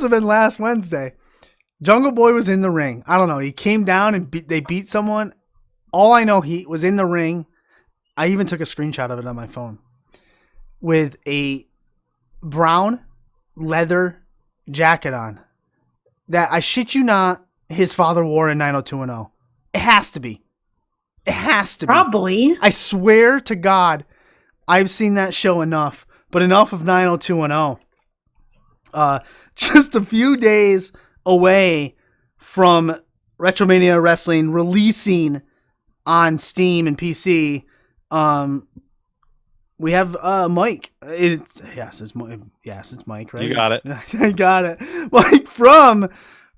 have been last Wednesday. Jungle Boy was in the ring. I don't know. He came down and they beat someone. All I know, he was in the ring. I even took a screenshot of it on my phone with a brown leather jacket on that, I shit you not, his father wore in 90210. It has to be. It has to be. Probably. I swear to God, I've seen that show enough. But enough of 90210. Just a few days away from RetroMania Wrestling releasing on Steam and PC. We have Mike. It's Mike, right? You got it. I got it. Mike from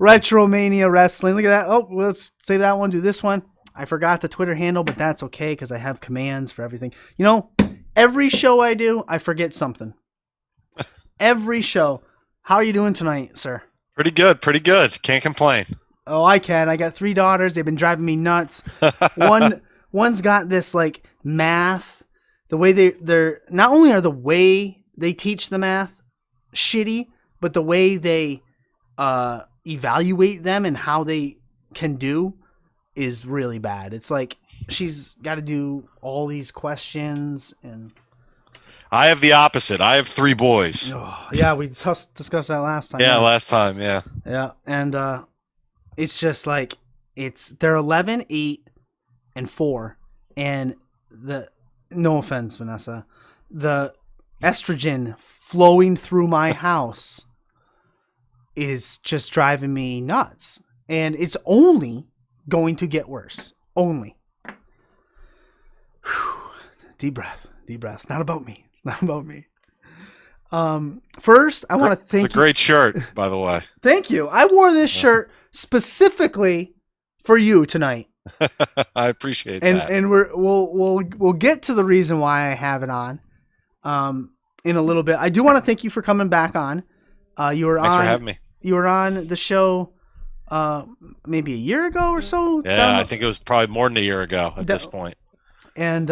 RetroMania Wrestling. Look at that. Oh, let's say that one. Do this one. I forgot the Twitter handle, but that's okay because I have commands for everything. You know, every show I do, I forget something. Every show. How are you doing tonight, sir? Pretty good. Can't complain. Oh, I can. I got 3 daughters. They've been driving me nuts. One's got this like math. The way they're not only are the way they teach the math shitty, but the way they evaluate them and how they can do is really bad. It's like she's got to do all these questions and. I have the opposite. I have 3 boys. Oh, yeah, we discussed that last time. Yeah, last time, yeah. Yeah, and it's just like they're 11, 8, and 4, and no offense, Vanessa, the estrogen flowing through my house is just driving me nuts, and it's only going to get worse. Only. Whew. Deep breath. It's not about me. Not about me. First, I want to thank you. It's a great shirt, by the way. Thank you. I wore this shirt specifically for you tonight. I appreciate that. And we'll get to the reason why I have it on in a little bit. I do want to thank you for coming back on. Thanks for having me. You were on the show maybe a year ago or so. Yeah, I think it was probably more than a year ago at this point. And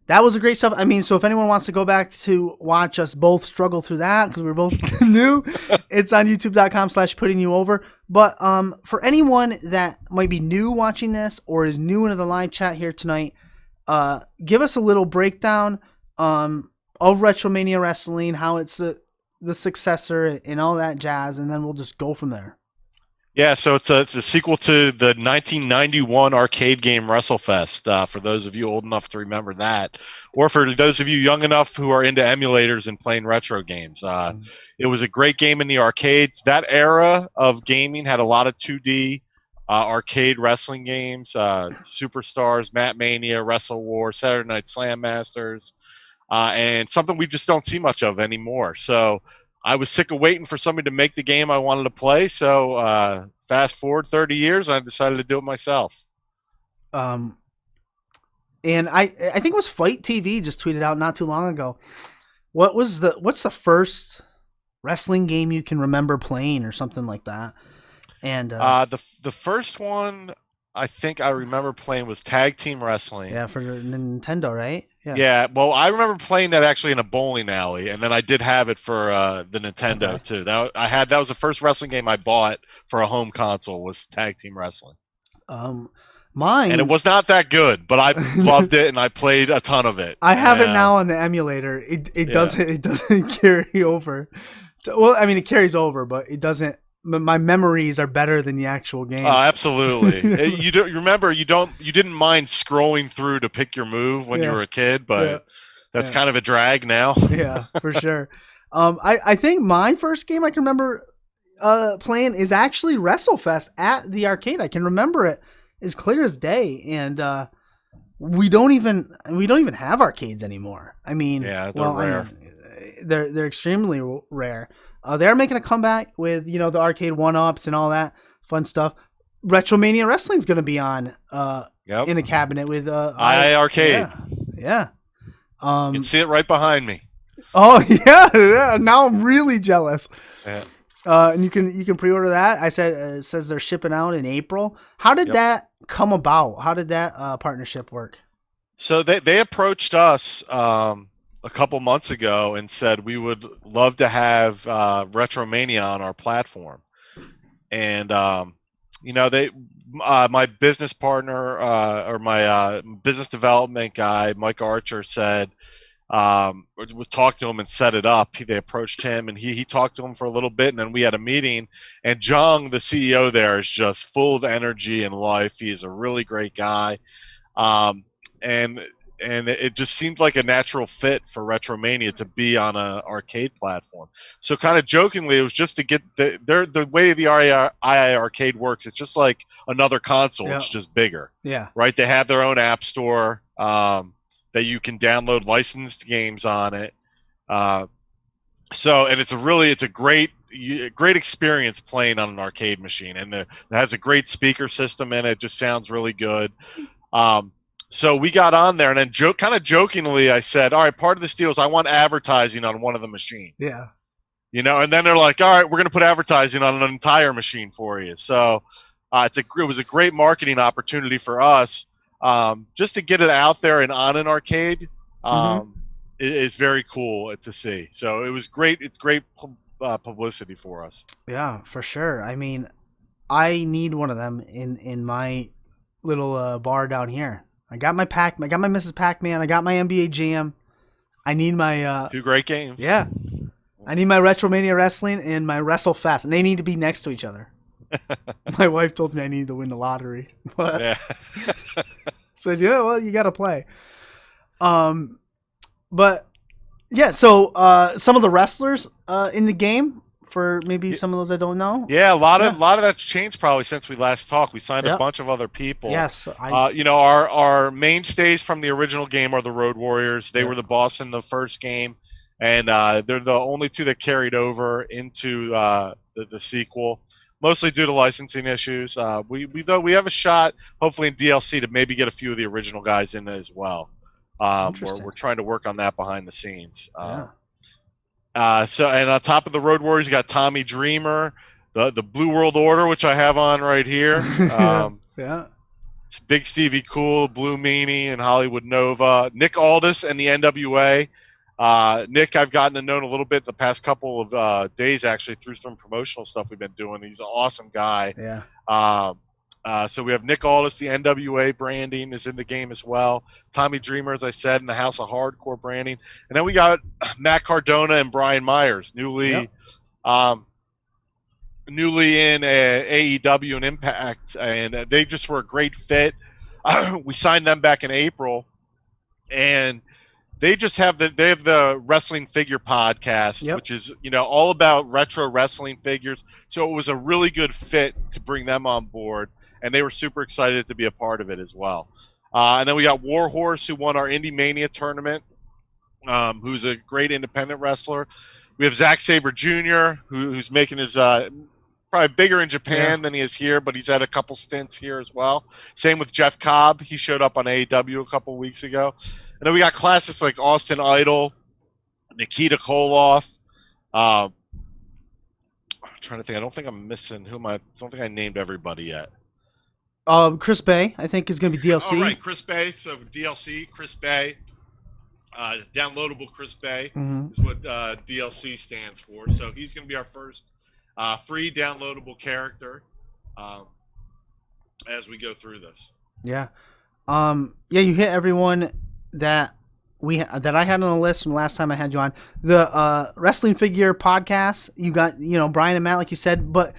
that was a great stuff. I mean, so if anyone wants to go back to watch us both struggle through that, because we're both new, it's on youtube.com/puttingyouover. But for anyone that might be new watching this or is new into the live chat here tonight, give us a little breakdown of RetroMania Wrestling, how it's the successor and all that jazz, and then we'll just go from there. Yeah, so it's a sequel to the 1991 arcade game WrestleFest, for those of you old enough to remember that, or for those of you young enough who are into emulators and playing retro games. It was a great game in the arcades. That era of gaming had a lot of 2D arcade wrestling games, Superstars, Mat Mania, Wrestle War, Saturday Night Slam Masters, and something we just don't see much of anymore. So I was sick of waiting for somebody to make the game I wanted to play, so fast forward 30 years, I decided to do it myself. And I think it was Fight TV just tweeted out not too long ago. What's the first wrestling game you can remember playing or something like that? And the first one I think I remember playing was Tag Team Wrestling. Yeah, for Nintendo, right? Yeah. Well, I remember playing that actually in a bowling alley, and then I did have it for the Nintendo too. That was the first wrestling game I bought for a home console was Tag Team Wrestling. Mine, and it was not that good, but I loved it and I played a ton of it. I have it now on the emulator. It doesn't carry over. Well, I mean it carries over, but it doesn't. My memories are better than the actual game. Oh, absolutely. You didn't mind scrolling through to pick your move when you were a kid, but that's kind of a drag now. Yeah, for sure. I think my first game I can remember playing is actually WrestleFest at the arcade. I can remember it as clear as day, and we don't even have arcades anymore. I mean, yeah, they're rare. I mean, they're extremely rare. They're making a comeback with, the arcade one-ups and all that fun stuff. RetroMania Wrestling's going to be on in the cabinet with I Arcade. Yeah. You can see it right behind me. Oh yeah. Now I'm really jealous. Yeah. And you can pre-order that. I said it says they're shipping out in April. How did that come about? How did that partnership work? So they approached us. a couple months ago and said we would love to have RetroMania on our platform. And they, my business partner or my business development guy, Mike Archer, said was talking to him and set it up. They approached him and he talked to him for a little bit, and then we had a meeting. And Jung, the CEO there, is just full of energy and life. He's a really great guy, um, and it just seemed like a natural fit for Retromania to be on an arcade platform. So kind of jokingly, it was just to get the way the II arcade works. It's just like another console. Yeah. It's just bigger. Yeah. Right. They have their own app store that you can download licensed games on it. And it's a great experience playing on an arcade machine, and it has a great speaker system in it. Just sounds really good. So we got on there, and then kind of jokingly, I said, "All right, part of this deal is I want advertising on one of the machines." Yeah. And then they're like, "All right, we're going to put advertising on an entire machine for you." So it was a great marketing opportunity for us, just to get it out there and on an arcade. Is very cool to see. So it was great. It's great publicity for us. Yeah, for sure. I mean, I need one of them in my little bar down here. I got my Mrs. Pac-Man. I got my NBA Jam. I need my two great games. Yeah, I need my RetroMania Wrestling and my WrestleFest, and they need to be next to each other. My wife told me I need to win the lottery, but yeah. said, "Yeah, well, you got to play." But yeah, so some of the wrestlers in the game, for maybe some of those I don't know. Yeah, a lot of that's changed probably since we last talked. We signed a bunch of other people. Yes, our mainstays from the original game are the Road Warriors. They were the boss in the first game, and they're the only two that carried over into the sequel. Mostly due to licensing issues. We have a shot, hopefully in DLC, to maybe get a few of the original guys in as well. We're trying to work on that behind the scenes. And on top of the Road Warriors, you got Tommy Dreamer, the Blue World Order, which I have on right here. Yeah. It's Big Stevie Cool, Blue Meanie, and Hollywood Nova. Nick Aldis and the NWA. Nick, I've gotten to know a little bit the past couple of days, actually, through some promotional stuff we've been doing. He's an awesome guy. Yeah. So we have Nick Aldis, the NWA branding is in the game as well. Tommy Dreamer, as I said, in the House of Hardcore branding. And then we got Matt Cardona and Brian Myers, newly in AEW and Impact, and they just were a great fit. We signed them back in April, and they just have the Wrestling Figure Podcast, which is all about retro wrestling figures. So it was a really good fit to bring them on board, and they were super excited to be a part of it as well. And then we got Warhorse, who won our Indie Mania tournament, who's a great independent wrestler. We have Zack Sabre Jr., who's making his probably bigger in Japan than he is here, but he's had a couple stints here as well. Same with Jeff Cobb. He showed up on AEW a couple weeks ago. And then we got classics like Austin Idol, Nikita Koloff. I'm trying to think. I don't think I'm missing I don't think I named everybody yet. Chris Bay, I think, is going to be DLC. Oh, right. Chris Bay. So DLC, Chris Bay. Downloadable Chris Bay is what DLC stands for. So he's going to be our first free downloadable character as we go through this. Yeah. You hit everyone that I had on the list from the last time I had you on. The Wrestling Figure Podcast, you got Brian and Matt, like you said, but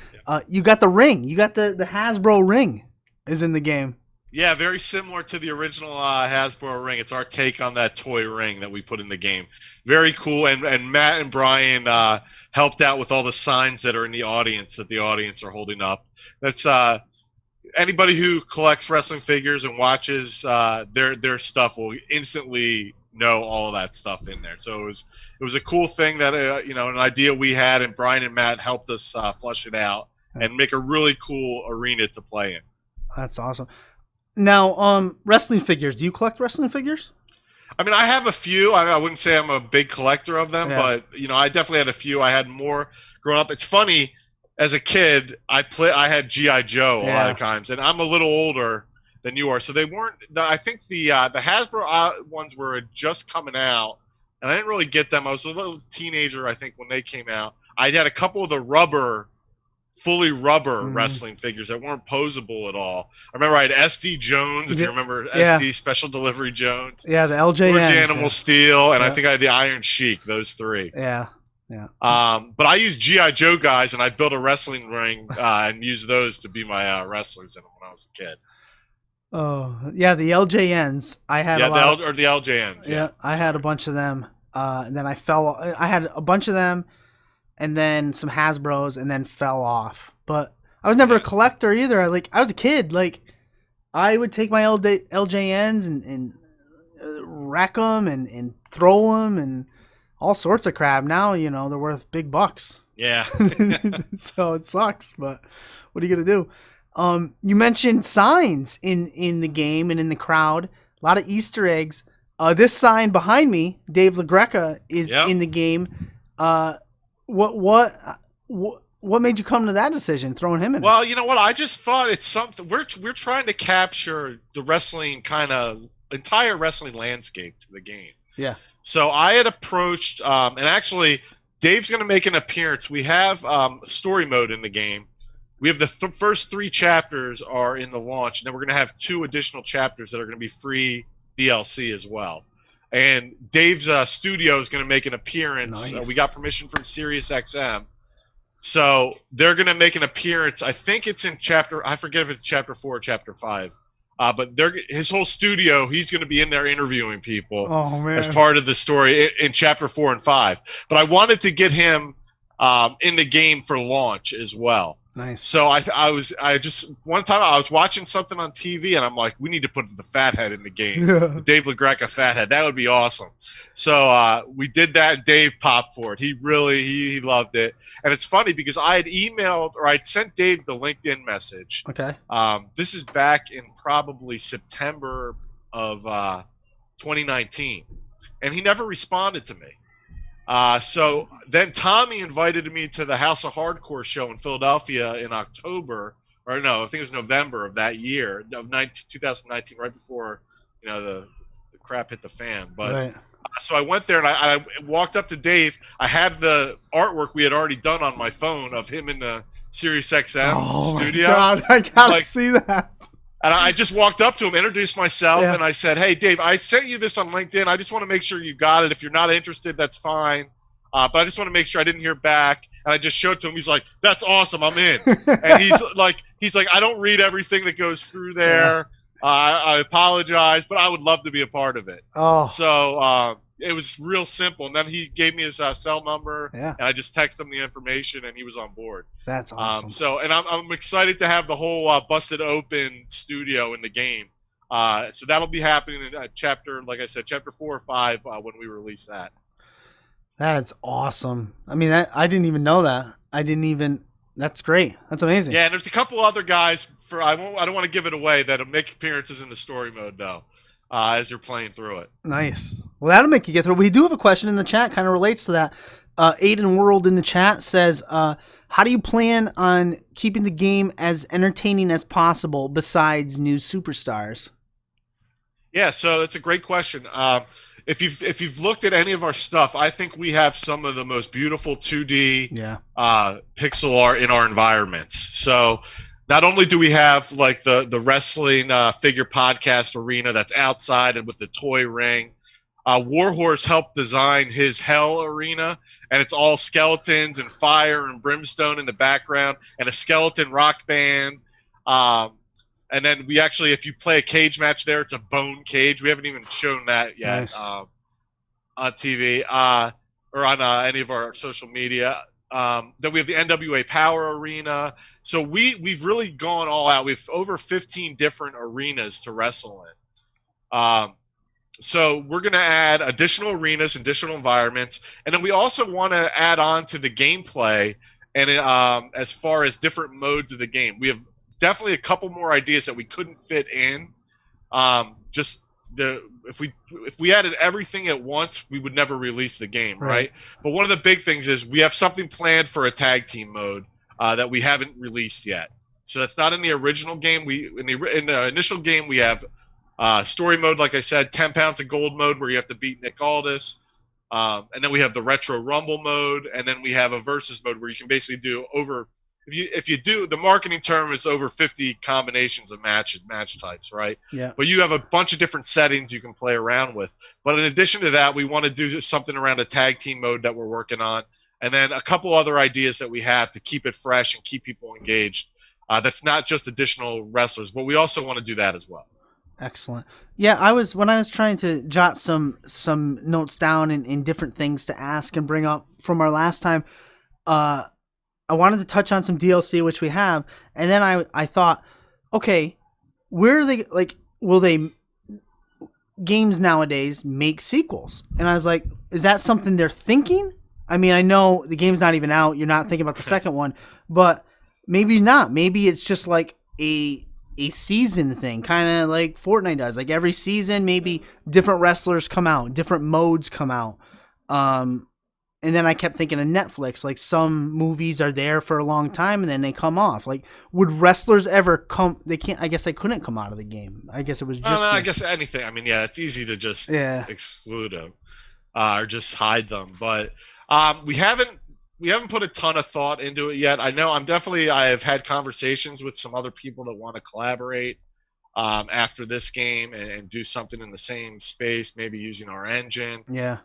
you got the ring. You got the Hasbro ring is in the game. Yeah, very similar to the original Hasbro ring. It's our take on that toy ring that we put in the game. Very cool, and Matt and Brian helped out with all the signs that are in the audience that the audience are holding up. That's anybody who collects wrestling figures and watches their stuff will instantly know all of that stuff in there. So it was a cool thing that an idea we had, and Brian and Matt helped us flush it out and make a really cool arena to play in. That's awesome. Now, wrestling figures. Do you collect wrestling figures? I mean, I have a few. I wouldn't say I'm a big collector of them, but I definitely had a few. I had more growing up. It's funny. As a kid, I had G.I. Joe a lot of times, and I'm a little older than you are, so they weren't. I think the Hasbro ones were just coming out, and I didn't really get them. I was a little teenager, I think, when they came out. I had a couple of the fully rubber wrestling figures that weren't posable at all. I remember I had SD Jones, if you remember Yeah. SD Special Delivery Jones. Yeah, the LJNs. George Animal Steel, and I Yeah. think I had the Iron Sheik, those three. Yeah. But I used G.I. Joe guys, and I built a wrestling ring and used those to be my wrestlers in them when I was a kid. Oh, yeah, the LJNs. I had Yeah, a lot or the LJNs. Yeah, I had a bunch of them. And then I had a bunch of them, and then some Hasbros, and then fell off. But I was never a collector either. I was a kid. Like, I would take my LJNs and rack them and throw them and all sorts of crap. Now, they're worth big bucks. Yeah. So it sucks, but what are you gonna do? You mentioned signs in the game and in the crowd. A lot of Easter eggs. This sign behind me, Dave LaGreca, is in the game. What made you come to that decision, throwing him in? Well, you know what? I just thought it's something we're trying to capture the wrestling kind of entire wrestling landscape to the game. Yeah. So I had approached, and actually, Dave's going to make an appearance. We have story mode in the game. We have the first 3 chapters are in the launch, and then we're going to have 2 additional chapters that are going to be free DLC as well. And Dave's studio is going to make an appearance. Nice. We got permission from SiriusXM. So they're going to make an appearance. I think it's in I forget if it's chapter 4 or chapter 5. But his whole studio, he's going to be in there interviewing people as part of the story in chapter 4 and 5. But I wanted to get him in the game for launch as well. Nice. So one time I was watching something on TV and I'm like, we need to put the Fathead in the game. Dave LaGreca Fathead. That would be awesome. So we did that. Dave popped for it. He loved it. And it's funny because I'd sent Dave the LinkedIn message. Okay. This is back in probably September of 2019. And he never responded to me. So then Tommy invited me to the House of Hardcore show in Philadelphia in October, or no, I think it was November of that year, of 2019, right before the crap hit the fan. But so I went there and I walked up to Dave. I had the artwork we had already done on my phone of him in the SiriusXM studio. Oh my God, I gotta see that. And I just walked up to him, introduced myself, and I said, "Hey, Dave, I sent you this on LinkedIn. I just want to make sure you got it. If you're not interested, that's fine. But I just want to make sure I didn't hear back." And I just showed it to him. He's like, "That's awesome. I'm in." And he's like, "I don't read everything that goes through there. I apologize, but I would love to be a part of it." Oh. So it was real simple. And then he gave me his cell number, and I just texted him the information, and he was on board. That's awesome. And I'm excited to have the whole Busted Open studio in the game. So that'll be happening in chapter 4 or 5 when we release that. That's awesome. I mean, I didn't even know that. That's great. That's amazing. Yeah, and there's a couple other guys I don't want to give it away that'll make appearances in the story mode though. As you're playing through it. Nice. Well, that'll make you get through. We do have a question in the chat, kind of relates to that. Aiden World in the chat says, how do you plan on keeping the game as entertaining as possible besides new superstars? Yeah, so that's a great question. If you've looked at any of our stuff, I think we have some of the most beautiful 2D pixel art in our environments. So not only do we have like the wrestling figure podcast arena that's outside and with the toy ring, Warhorse helped design his Hell arena, and it's all skeletons and fire and brimstone in the background, and a skeleton rock band. And then we actually, if you play a cage match there, it's a bone cage. We haven't even shown that yet on TV or on any of our social media. Then we have the NWA Power Arena. So we've really gone all out. We have over 15 different arenas to wrestle in. So we're going to add additional arenas, additional environments, and then we also want to add on to the gameplay and as far as different modes of the game. We have definitely a couple more ideas that we couldn't fit in. If we added everything at once, we would never release the game, right? But one of the big things is we have something planned for a tag team mode that we haven't released yet. So that's not in the original game. In the initial game we have story mode, like I said, 10 pounds of gold mode where you have to beat Nick Aldis. And then we have the retro rumble mode, and then we have a versus mode where you can basically do over. If you do, the marketing term is over 50 combinations of match types, right? Yeah. But you have a bunch of different settings you can play around with. But in addition to that, we want to do something around a tag team mode that we're working on, and then a couple other ideas that we have to keep it fresh and keep people engaged. That's not just additional wrestlers, but we also want to do that as well. Excellent. Yeah, when I was trying to jot some notes down in different things to ask and bring up from our last time. I wanted to touch on some DLC, which we have, and then I thought, okay, where are they, like, will they, games nowadays make sequels? And I was like, is that something they're thinking? I mean, I know the game's not even out, you're not thinking about the second one, but maybe not. Maybe it's just like a season thing, kind of like Fortnite does. Like every season, maybe different wrestlers come out, different modes come out. And then I kept thinking of Netflix. Like some movies are there for a long time and then they come off. Like, would wrestlers ever come? They can't. I guess they couldn't come out of the game. I guess it was just. I guess anything. I mean, yeah, it's easy to just exclude them or just hide them. But we haven't put a ton of thought into it yet. I know I have had conversations with some other people that want to collaborate after this game and do something in the same space, maybe using our engine. Yeah.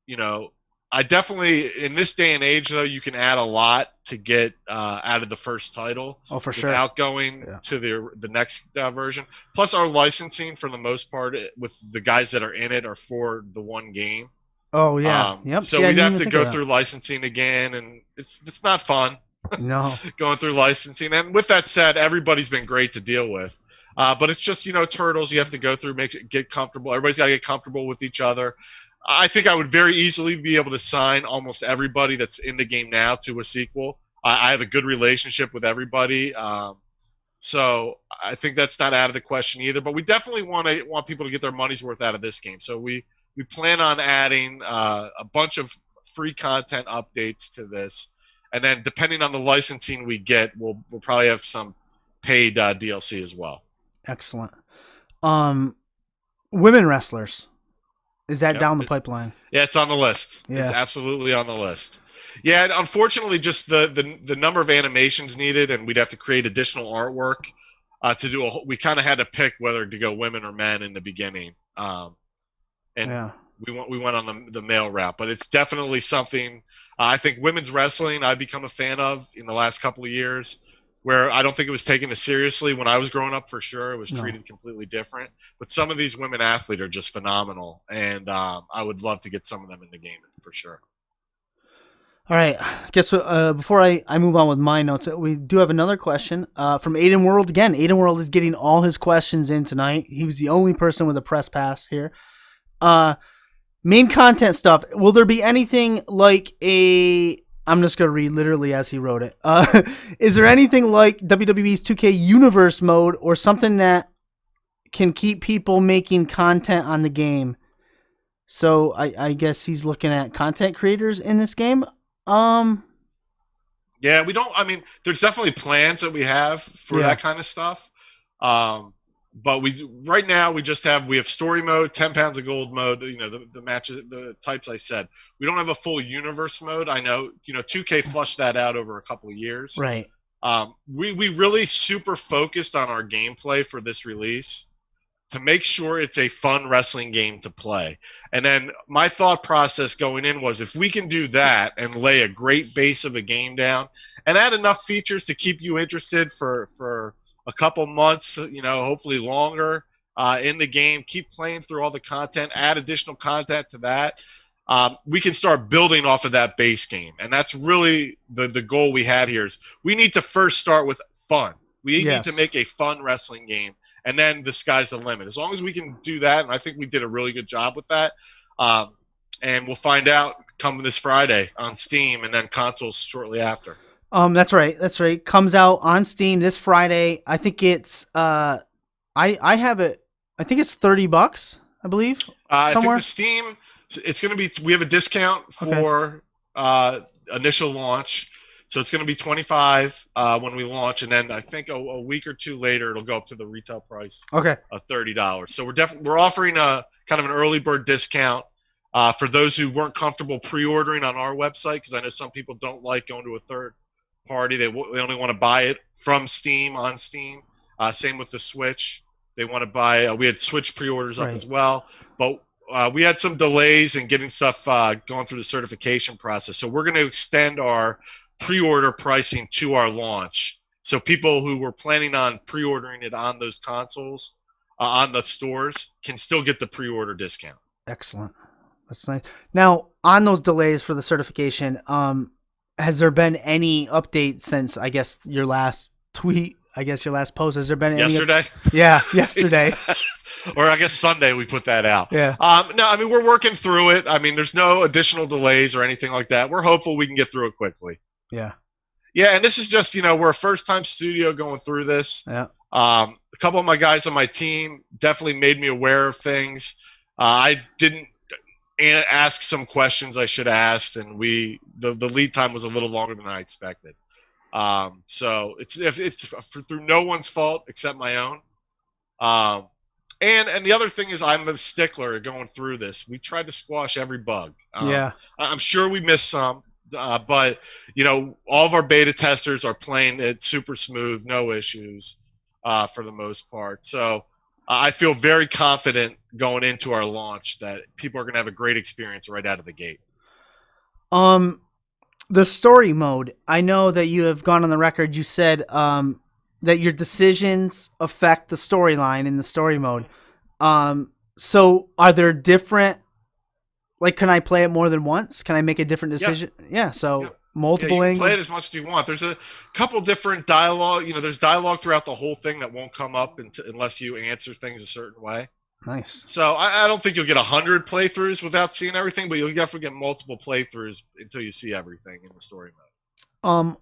You know, I definitely, in this day and age, though, you can add a lot to get out of the first title. Oh, for sure. Without going to the next version. Plus, our licensing, for the most part, with the guys that are in it, are for the one game. Oh yeah. Yep. So we'd have to go through licensing again, and it's not fun. No. Going through licensing, and with that said, everybody's been great to deal with. But it's just, it's hurdles you have to go through, get comfortable. Everybody's got to get comfortable with each other. I think I would very easily be able to sign almost everybody that's in the game now to a sequel. I have a good relationship with everybody, so I think that's not out of the question either. But we definitely want people to get their money's worth out of this game. So we plan on adding a bunch of free content updates to this, and then depending on the licensing we get, we'll probably have some paid DLC as well. Excellent. Women wrestlers. Is that down the pipeline? Yeah, it's on the list. Yeah. It's absolutely on the list. Yeah, and unfortunately, just the number of animations needed, and we'd have to create additional artwork to do we kind of had to pick whether to go women or men in the beginning, we went on the male route. But it's definitely something I think women's wrestling I've become a fan of in the last couple of years. Where I don't think it was taken as seriously when I was growing up, for sure. It was treated completely different. But some of these women athletes are just phenomenal, and I would love to get some of them in the game, for sure. All right. Guess before I move on with my notes, we do have another question from Aiden World. Again, Aiden World is getting all his questions in tonight. He was the only person with a press pass here. Main content stuff. Will there be anything like I'm just going to read literally as he wrote it. Is there anything like WWE's 2K Universe mode or something that can keep people making content on the game? So I guess he's looking at content creators in this game. Yeah, we don't. I mean, there's definitely plans that we have for that kind of stuff. But right now we have story mode, 10 pounds of gold mode. The matches, the types I said. We don't have a full universe mode. I know 2K flushed that out over a couple of years. Right. We really super focused on our gameplay for this release to make sure it's a fun wrestling game to play. And then my thought process going in was, if we can do that and lay a great base of a game down and add enough features to keep you interested for a couple months, hopefully longer in the game, keep playing through all the content, add additional content to that, we can start building off of that base game. And that's really the goal we had here is we need to first start with fun. We need to make a fun wrestling game, and then the sky's the limit. As long as we can do that, and I think we did a really good job with that, and we'll find out come this Friday on Steam and then consoles shortly after. That's right. Comes out on Steam this Friday. I think it's I have it. I think it's $30, I believe. I think the Steam, it's going to be. We have a discount for initial launch, so it's going to be $25 when we launch, and then I think a week or two later it'll go up to the retail price. Okay. Of $30. So we're offering a kind of an early bird discount. For those who weren't comfortable pre-ordering on our website, because I know some people don't like going to a third party, they only want to buy it from Steam on Steam. Same with the Switch. They want to buy. We had Switch pre-orders up Right. as well, but we had some delays in getting stuff going through the certification process. So we're going to extend our pre-order pricing to our launch. So people who were planning on pre-ordering it on those consoles, on the stores, can still get the pre-order discount. Excellent. That's nice. Now, on those delays for the certification, has there been any update since, I guess, your last tweet? I guess your last post. Has there been any? Yesterday? Yeah, yesterday. Or I guess Sunday we put that out. Yeah. No, I mean, we're working through it. I mean, there's no additional delays or anything like that. We're hopeful we can get through it quickly. Yeah. Yeah, and this is just, we're a first-time studio going through this. Yeah. A couple of my guys on my team definitely made me aware of things. I didn't ask some questions I should have asked, and the lead time was a little longer than I expected. So it's through no one's fault except my own. And the other thing is, I'm a stickler going through this. We tried to squash every bug. Yeah. I'm sure we missed some, but all of our beta testers are playing it super smooth, no issues, for the most part. So I feel very confident going into our launch that people are going to have a great experience right out of the gate. The story mode. I know that you have gone on the record. You said that your decisions affect the storyline in the story mode. So are there different? Like, can I play it more than once? Can I make a different decision? Yeah. So multiple you can angles. play it as much as you want. There's a couple different dialogue. There's dialogue throughout the whole thing that won't come up unless you answer things a certain way. Nice. So I don't think you'll get 100 playthroughs without seeing everything, but you'll definitely get multiple playthroughs until you see everything in the story mode.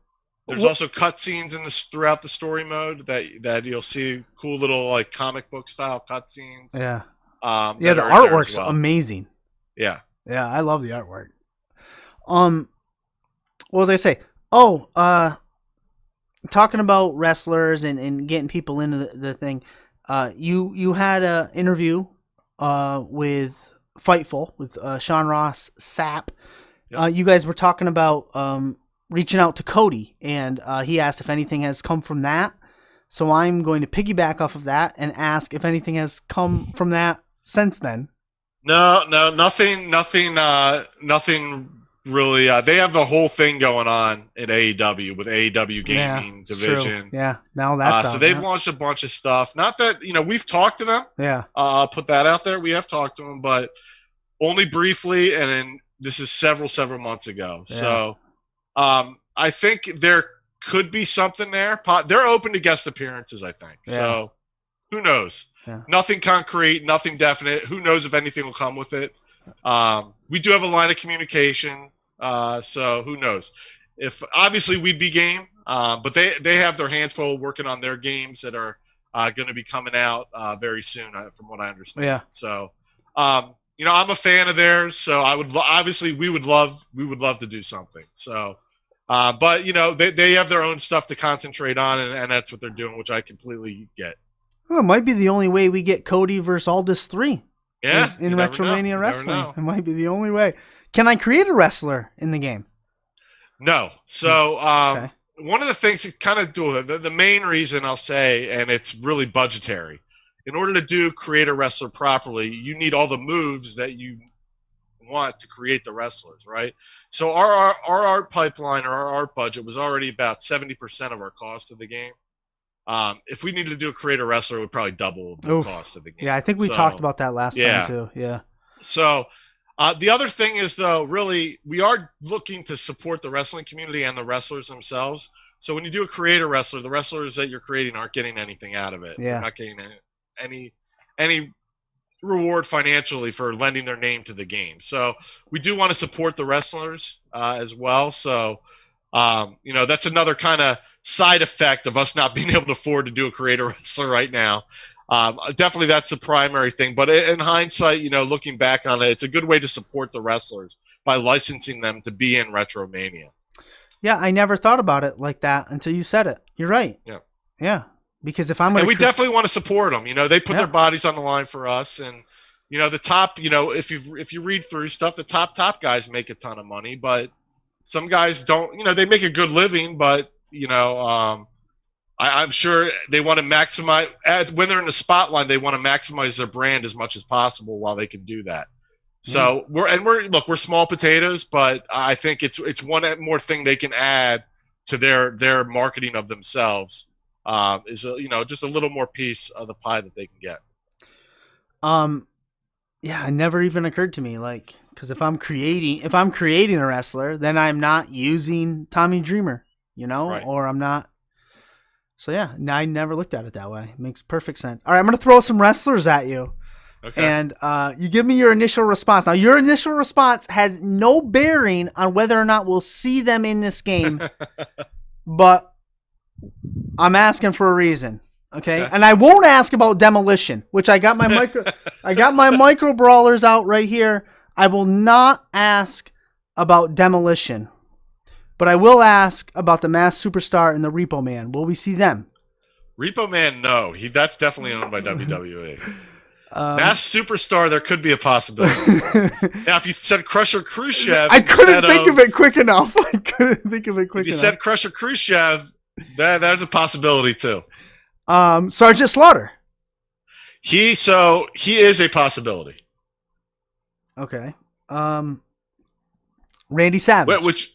There's also cutscenes throughout the story mode that you'll see, cool little like comic book style cutscenes. Yeah. The artwork's amazing. Yeah. Yeah, I love the artwork. What was I say? Oh, talking about wrestlers and getting people into the thing. You had an interview with Fightful with Sean Ross Sapp. Yep. You guys were talking about reaching out to Cody, and he asked if anything has come from that. So I'm going to piggyback off of that and ask if anything has come from that since then. No, nothing really. They have the whole thing going on at AEW with AEW Gaming Division. True. Yeah, now that's so they've launched a bunch of stuff. Not that we've talked to them. Yeah. I'll put that out there. We have talked to them, but only briefly, and then this is several months ago. Yeah. So I think there could be something there. They're open to guest appearances, I think. Yeah. So who knows? Yeah. Nothing concrete, nothing definite. Who knows if anything will come with it? We do have a line of communication, so who knows? If obviously we'd be game, but they have their hands full working on their games that are going to be coming out very soon, from what I understand. Yeah. So, I'm a fan of theirs, so we would love to do something. So, but they have their own stuff to concentrate on, and that's what they're doing, which I completely get. Well, it might be the only way we get Cody versus Aldis 3. Yeah, in RetroMania Wrestling. It might be the only way. Can I create a wrestler in the game? No. So one of the things to kind of do the main reason I'll say, and it's really budgetary. In order to create a wrestler properly, you need all the moves that you want to create the wrestlers, right? So our art pipeline or our art budget was already about 70% of our cost of the game. If we needed to do a create a wrestler, it would probably double the cost of the game. Yeah, I think we talked about that last time too. Yeah. So the other thing is, though, really, we are looking to support the wrestling community and the wrestlers themselves. So when you do a create a wrestler, the wrestlers that you're creating aren't getting anything out of it. Yeah. They're not getting any reward financially for lending their name to the game. So we do want to support the wrestlers as well. So that's another kind of side effect of us not being able to afford to do a creator wrestler right now. Definitely that's the primary thing. But in hindsight, looking back on it, it's a good way to support the wrestlers by licensing them to be in RetroMania. Yeah, I never thought about it like that until you said it. You're right. Yeah. Yeah. Because if I'm going to... we definitely want to support them. They put their bodies on the line for us. And, The top, if you read through stuff, the top guys make a ton of money, but some guys don't. They make a good living, but I'm sure they want to maximize when they're in the spotlight. They want to maximize their brand as much as possible while they can do that. So we're small potatoes, but I think it's one more thing they can add to their marketing of themselves. Is just a little more piece of the pie that they can get. Yeah, it never even occurred to me, like, because if I'm creating a wrestler, then I'm not using Tommy Dreamer, Right. or I'm not. So yeah, I never looked at it that way. It makes perfect sense. All right, I'm gonna throw some wrestlers at you, Okay. and you give me your initial response. Now, your initial response has no bearing on whether or not we'll see them in this game, but I'm asking for a reason. Okay, and I won't ask about Demolition, which I got my micro brawlers out right here. I will not ask about Demolition, but I will ask about the Masked Superstar and the Repo Man. Will we see them? Repo Man, no. That's definitely owned by WWE. Masked Superstar, there could be a possibility. Now, if you said Crusher Khrushchev, I couldn't think of it quick enough. If you said Crusher Khrushchev, there's a possibility too. Sergeant Slaughter. He is a possibility. Okay. Randy Savage. Which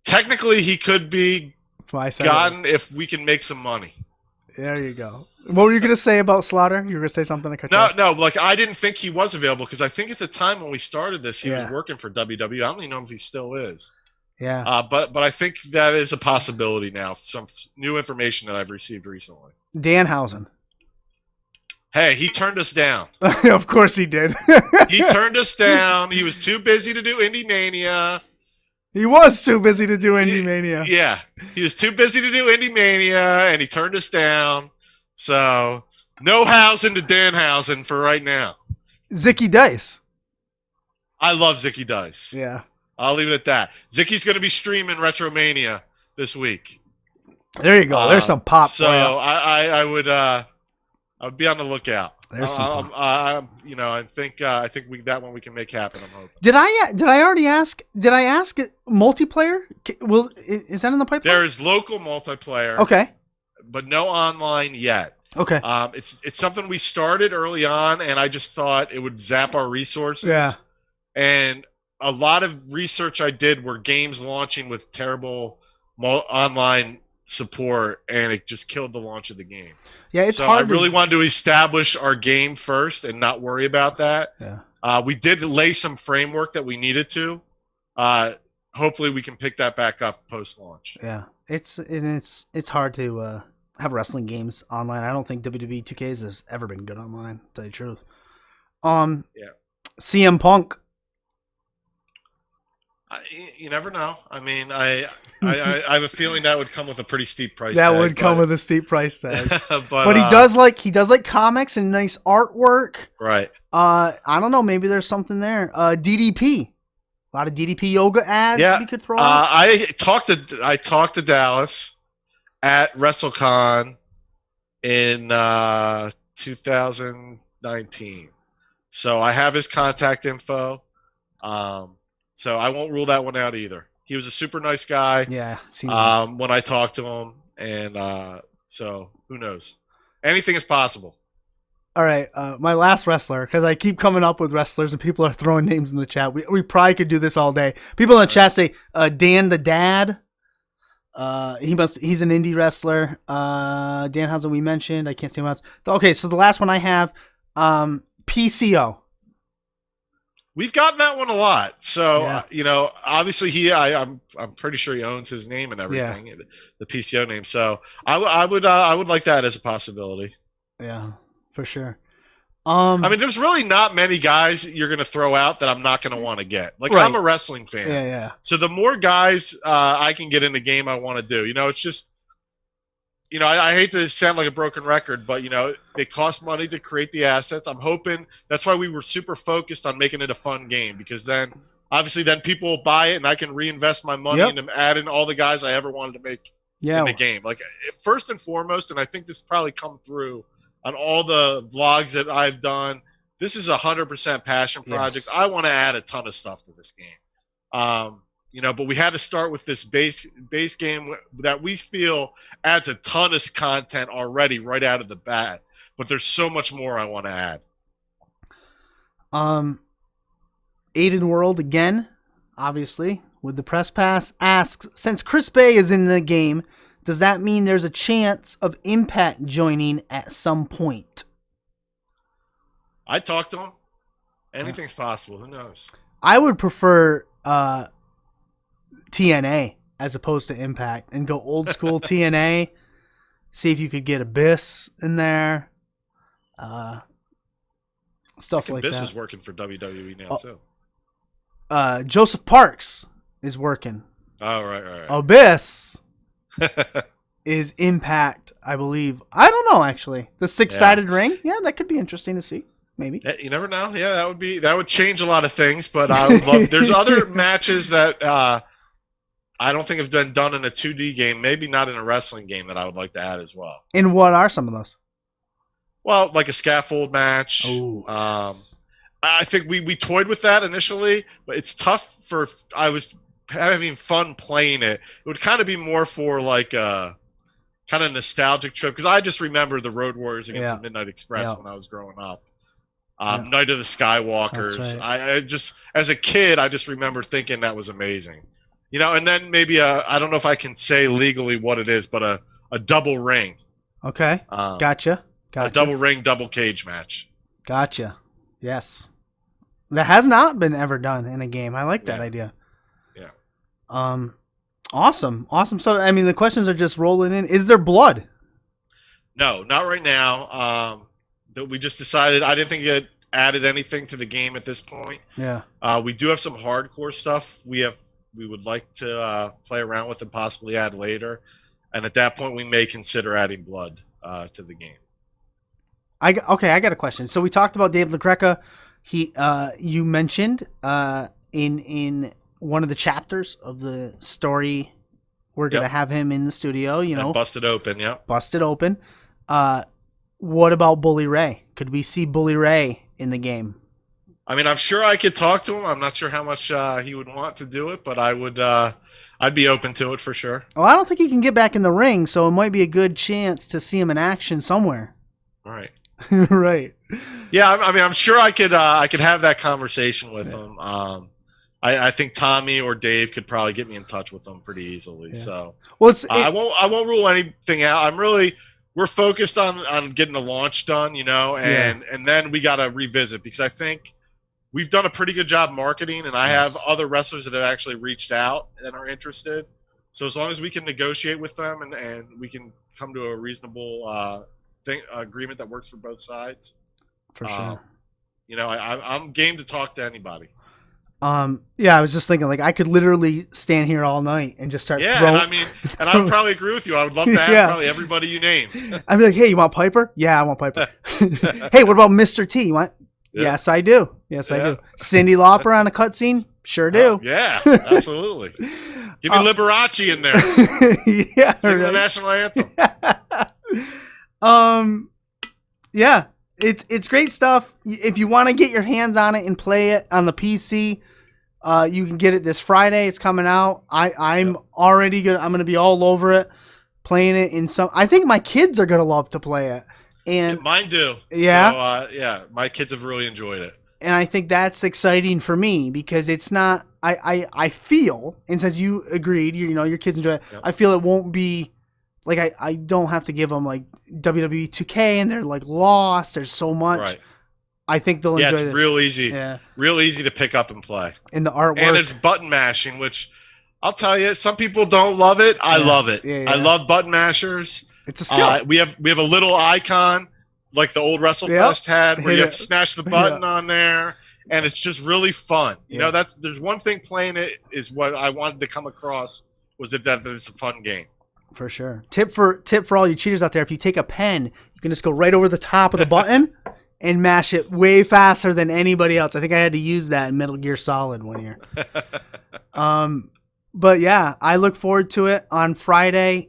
technically he could be gotten if we can make some money. There you go. What were you going to say about Slaughter? You were going to say something? No. Like, I didn't think he was available because I think at the time when we started this, he was working for WWE. I don't even know if he still is. Yeah. But I think that is a possibility now. Some new information that I've received recently. Danhausen. Hey, he turned us down. Of course he did. He turned us down. He was too busy to do Indie Mania. He was too busy to do Indie Mania. Yeah. He was too busy to do Indie Mania, and he turned us down. So, no Hausen to Danhausen for right now. Zicky Dice. I love Zicky Dice. Yeah. I'll leave it at that. Zicky's going to be streaming RetroMania this week. There you go. There's some pop. So I would be on the lookout. There's some pop. I think that one we can make happen. I'm hoping. Did I already ask? Did I ask multiplayer? Is that in the pipeline? There is local multiplayer. Okay. But no online yet. Okay. It's something we started early on, and I just thought it would zap our resources. Yeah. And a lot of research I did were games launching with terrible online support, and it just killed the launch of the game. Yeah, it's so hard. I really wanted to establish our game first and not worry about that. Yeah. We did lay some framework that we needed to. Hopefully, we can pick that back up post-launch. Yeah, it's hard to have wrestling games online. I don't think WWE 2Ks has ever been good online, to tell you the truth. Yeah. CM Punk. You never know. I mean, I have a feeling that would come with a pretty steep price tag. That would come with a steep price tag. but he does like comics and nice artwork. Right. I don't know. Maybe there's something there. DDP. A lot of DDP yoga ads we could throw out. I talked to Dallas at WrestleCon in 2019. So I have his contact info. So I won't rule that one out either. He was a super nice guy. Yeah. When I talked to him, and so who knows? Anything is possible. All right, my last wrestler, because I keep coming up with wrestlers and people are throwing names in the chat. We probably could do this all day. People in the chat say Dan the Dad. He's an indie wrestler. Danhausen we mentioned. I can't say what else. Okay, so the last one I have, PCO. We've gotten that one a lot. So obviously I'm pretty sure he owns his name and everything, the PCO name. So I would like that as a possibility. Yeah. For sure. I mean, there's really not many guys you're going to throw out that I'm not going to want to get. Like, right. I'm a wrestling fan. Yeah. So the more guys I can get in the game I want to do, it's just, I hate to sound like a broken record, but, it costs money to create the assets. I'm hoping that's why we were super focused on making it a fun game, because then, obviously, people will buy it and I can reinvest my money and add in all the guys I ever wanted to make in the game. Like, first and foremost, and I think this probably come through on all the vlogs that I've done. This is 100% passion project. Yes. I want to add a ton of stuff to this game. But we had to start with this base game that we feel adds a ton of content already right out of the bat. But there's so much more I want to add. Aiden World again, obviously, with the press pass, asks, since Chris Bay is in the game, does that mean there's a chance of Impact joining at some point? I talked to him. Anything's possible. Who knows? I would prefer TNA as opposed to Impact and go old school TNA. See if you could get Abyss in there. Stuff like Abyss that. is working for WWE now, too. Joseph Parks is working. Oh, right. Abyss is Impact, I believe. I don't know, actually. The six-sided ring? Yeah, that could be interesting to see. Maybe. You never know. Yeah, that would change a lot of things, but I would love. There's other matches that I don't think have been done in a 2D game, maybe not in a wrestling game, that I would like to add as well. And what are some of those? Well, like a scaffold match. Oh, yes. I think we toyed with that initially, but it's tough I was having fun playing it. It would kind of be more for like a kind of nostalgic trip, because I just remember the Road Warriors against the Midnight Express when I was growing up. Night of the Skywalkers. Right. I just, as a kid, I just remember thinking that was amazing. And then maybe I don't know if I can say legally what it is, but a double ring. Okay. Gotcha. A double ring, double cage match. Gotcha. Yes. That has not been ever done in a game. I like that idea. Yeah. Awesome. So, I mean, the questions are just rolling in. Is there blood? No, not right now. We just decided, I didn't think it added anything to the game at this point. Yeah. We do have some hardcore stuff we would like to play around with and possibly add later. And at that point, we may consider adding blood to the game. I got a question. So we talked about Dave LaGreca. You mentioned in one of the chapters of the story, we're gonna have him in the studio. And busted open. Yeah. Busted open. What about Bully Ray? Could we see Bully Ray in the game? I mean, I'm sure I could talk to him. I'm not sure how much he would want to do it, but I would. I'd be open to it for sure. Well, I don't think he can get back in the ring, so it might be a good chance to see him in action somewhere. All right. Right. Yeah, I mean, I'm sure I could have that conversation with him. I think Tommy or Dave could probably get me in touch with him pretty easily. Yeah. So, well, I won't rule anything out. We're focused on getting the launch done, and then we got to revisit, because I think we've done a pretty good job marketing, and I have other wrestlers that have actually reached out and are interested. So as long as we can negotiate with them and we can come to a reasonable agreement that works for both sides, for sure. I'm game to talk to anybody. Yeah, I was just thinking, like, I could literally stand here all night and just start throwing. And I would probably agree with you. I would love to have probably everybody you name. I'd be like, hey, you want Piper? Yeah, I want Piper. Hey, what about Mr. T? You want? Yeah. Yes, I do. I do. Cyndi Lauper on a cutscene? Sure do. Yeah, absolutely. Give me Liberace in there. Yeah, sing the national anthem. Yeah, it's great stuff. If you want to get your hands on it and play it on the PC, you can get it this Friday. It's coming out. I'm already gonna. I'm gonna be all over it, playing it in some. I think my kids are gonna love to play it, and mine do. Yeah, so, my kids have really enjoyed it, and I think that's exciting for me, because it's not. I feel, and since you agreed, your kids enjoy it. I feel it won't be. Like, I don't have to give them, like, WWE 2K, and they're, like, lost. There's so much. Right. I think they'll enjoy this. Yeah, it's real easy. Yeah. Real easy to pick up and play. And the artwork. And it's button mashing, which, I'll tell you, some people don't love it. I love it. Yeah. I love button mashers. It's a skill. We have a little icon, like the old WrestleFest had, where you have to smash the button on there, and it's just really fun. You know, there's one thing playing it is what I wanted to come across, was that it's a fun game. For sure. Tip for all you cheaters out there: if you take a pen, you can just go right over the top of the button and mash it way faster than anybody else. I think I had to use that in Metal Gear Solid one year. But yeah, I look forward to it on Friday.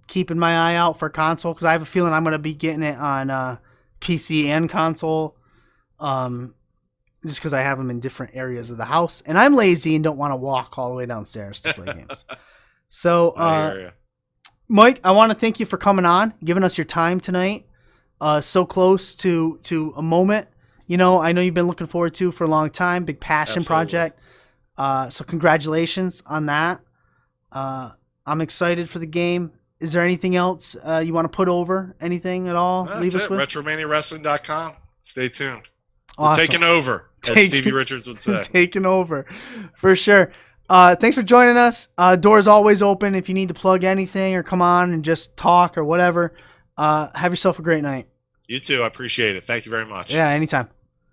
keeping my eye out for console because I have a feeling I'm going to be getting it on PC and console. Just because I have them in different areas of the house, and I'm lazy and don't want to walk all the way downstairs to play games. So, Mike, I want to thank you for coming on, giving us your time tonight. So close to a moment, I know you've been looking forward to for a long time. Big passion project. So congratulations on that. I'm excited for the game. Is there anything else you want to put over? Anything at all? No, Leave us with RetroManiaWrestling.com. Stay tuned. Awesome. We're taking over, as Stevie Richards would say. Taking over, for sure. Thanks for joining us. Door's always open if you need to plug anything or come on and just talk or whatever. Have yourself a great night. You too. I appreciate it. Thank you very much. Yeah, anytime.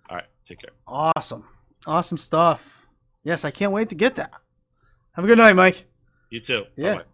All right. Take care. Awesome. Awesome stuff. Yes, I can't wait to get that. Have a good night, Mike. You too. Yeah. Bye-bye.